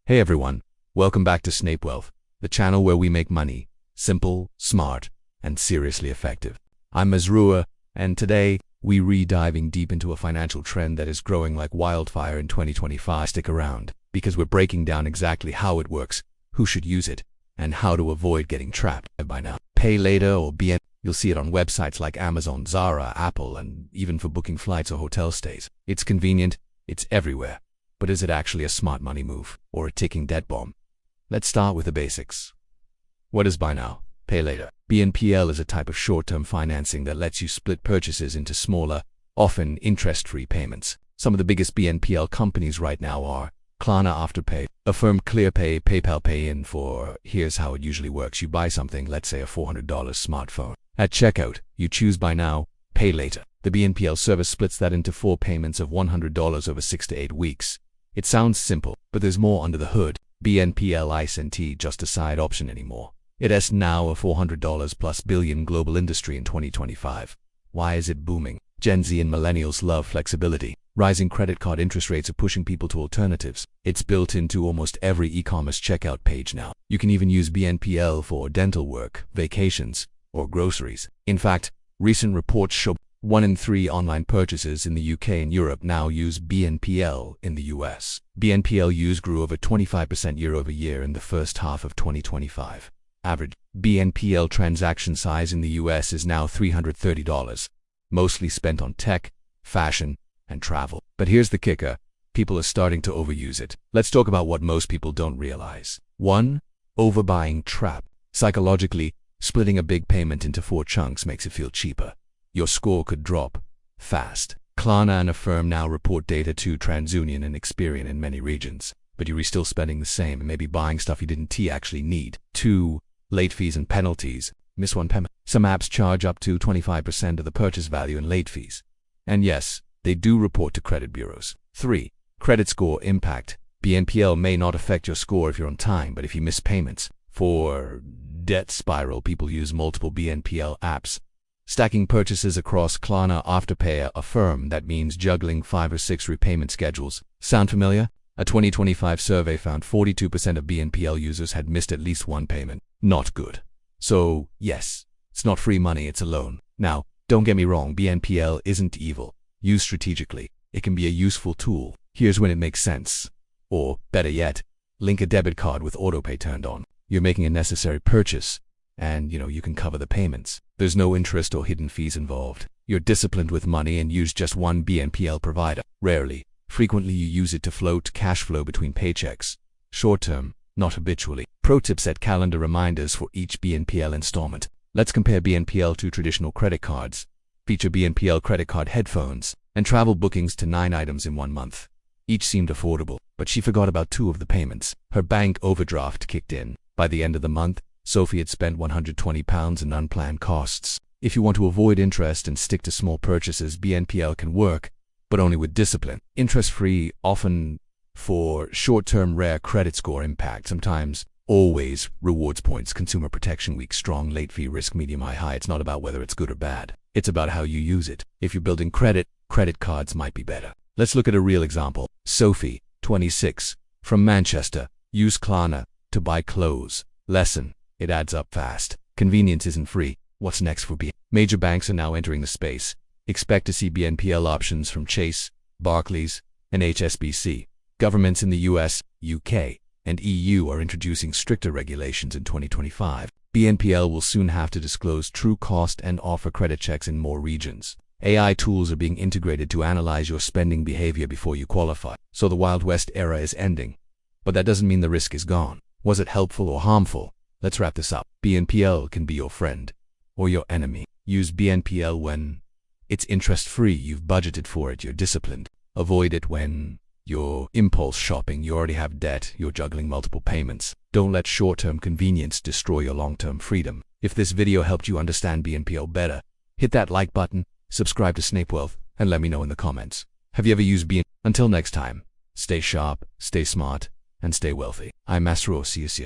Hey everyone, welcome back to Snape Wealth, the channel where we make money simple, smart, and seriously effective. I'm Mazrua, and today we're diving deep into a financial trend that is growing like wildfire in 2025. Stick around, because we're breaking down exactly how it works, who should use it, and how to avoid getting trapped by now. Pay later or BN. You'll see it on websites like Amazon, Zara, Apple, and even for booking flights or hotel stays. It's convenient, it's everywhere. But is it actually a smart money move or a ticking debt bomb? Let's start with the basics. What is buy now, pay later? BNPL is a type of short-term financing that lets you split purchases into smaller, often interest-free payments. Some of the biggest BNPL companies right now are Klarna Afterpay, Affirm ClearPay, PayPal Pay-in. Here's how it usually works. You buy something, let's say a $400 smartphone. At checkout, you choose buy now, pay later. The BNPL service splits that into 4 payments of $100 over 6 to 8 weeks. It sounds simple, but there's more under the hood. BNPL isn't just a side option anymore. It is now a $400 plus billion global industry in 2025. Why is it booming? Gen Z and millennials love flexibility. Rising credit card interest rates are pushing people to alternatives. It's built into almost every e-commerce checkout page now. You can even use BNPL for dental work, vacations, or groceries. In fact, recent reports show 1 in 3 online purchases in the UK and Europe now use BNPL in the US. BNPL use grew over 25% year over year in the first half of 2025. Average BNPL transaction size in the US is now $330, mostly spent on tech, fashion, and travel. But here's the kicker, people are starting to overuse it. Let's talk about what most people don't realize. 1. Overbuying trap. Psychologically, splitting a big payment into 4 chunks makes it feel cheaper. Your score could drop fast. Klarna and Affirm now report data to TransUnion and Experian in many regions, but you're still spending the same and maybe buying stuff you didn't actually need. 2. Late fees and penalties. Miss one payment. Some apps charge up to 25% of the purchase value in late fees. And yes, they do report to credit bureaus. 3. Credit score impact. BNPL may not affect your score if you're on time, but if you miss payments. 4. Debt spiral. People use multiple BNPL apps, stacking purchases across Klarna, Afterpay, Affirm. That means juggling 5 or 6 repayment schedules. Sound familiar? A 2025 survey found 42% of BNPL users had missed at least one payment. Not good. So, yes, it's not free money, it's a loan. Now, don't get me wrong, BNPL isn't evil. Used strategically, it can be a useful tool. Here's when it makes sense. Or, better yet, link a debit card with autopay turned on. You're making a necessary purchase, and you can cover the payments. There's no interest or hidden fees involved. You're disciplined with money and use just one BNPL provider. Rarely. Frequently you use it to float cash flow between paychecks. Short term, not habitually. Pro tip: set calendar reminders for each BNPL installment. Let's compare BNPL to traditional credit cards. Feature BNPL credit card headphones and travel bookings to 9 items in 1 month. Each seemed affordable, but she forgot about 2 of the payments. Her bank overdraft kicked in. By the end of the month, Sophie had spent £120 in unplanned costs. If you want to avoid interest and stick to small purchases, BNPL can work, but only with discipline. Interest-free, often for short-term, rare credit score impact, sometimes, always rewards points. Consumer protection weak, strong late fee, risk medium, high. It's not about whether it's good or bad. It's about how you use it. If you're building credit, credit cards might be better. Let's look at a real example. Sophie, 26, from Manchester, used Klarna to buy clothes. Lesson: it adds up fast. Convenience isn't free. What's next for BNPL? Major banks are now entering the space. Expect to see BNPL options from Chase, Barclays, and HSBC. Governments in the US, UK, and EU are introducing stricter regulations in 2025. BNPL will soon have to disclose true cost and offer credit checks in more regions. AI tools are being integrated to analyze your spending behavior before you qualify. So the Wild West era is ending. But that doesn't mean the risk is gone. Was it helpful or harmful? Let's wrap this up. BNPL can be your friend or your enemy. Use BNPL when it's interest-free, you've budgeted for it, you're disciplined. Avoid it when you're impulse shopping, you already have debt, you're juggling multiple payments. Don't let short-term convenience destroy your long-term freedom. If this video helped you understand BNPL better, hit that like button, subscribe to Snape Wealth, and let me know in the comments. Have you ever used BNPL? Until next time, stay sharp, stay smart, and stay wealthy. I'm Masro. See you soon.